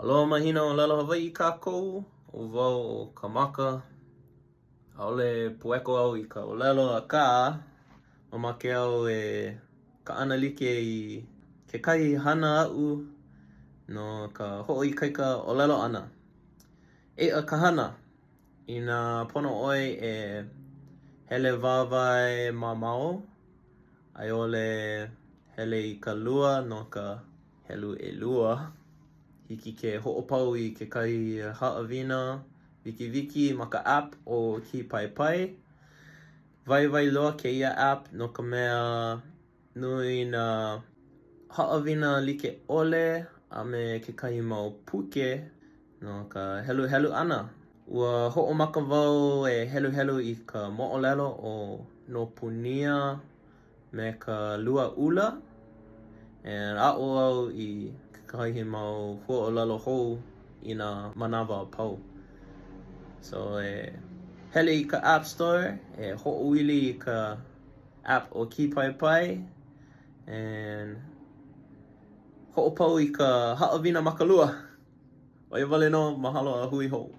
Aloha mahina ōlelo Hawai kākou, o wau o Kamaka. Aole pueko au I ka ōlelo a kā, mamake au e ka ana like I kekahi hana a'u no ka ho'oikaika ōlelo ana. E'a ka hana, I nā pono ʻoe e hele wāwae mamao, aiole hele I ka lua no ka helu ʻelua. Hiki ke ho'opau I kekahi ha'awina wikiwiki ma ka app o Ki Paipai. Waiwai loa kēia app no ka mea nui nā ha'awina like ʻole a me kekahi mau puke no ka helu ana. Ua ho'omaka wau e helu I ka mo'olelo o Nopunia me ka lua ula. And a'o au I kekahi mau hua'ōlelo hou I nā manawa a pau. So hele I ka App Store, e ho'ouili I ka app o Ki Paipai, and ho'opau I ka ha'awina makalua. Oi wale no, mahalo a hui hou.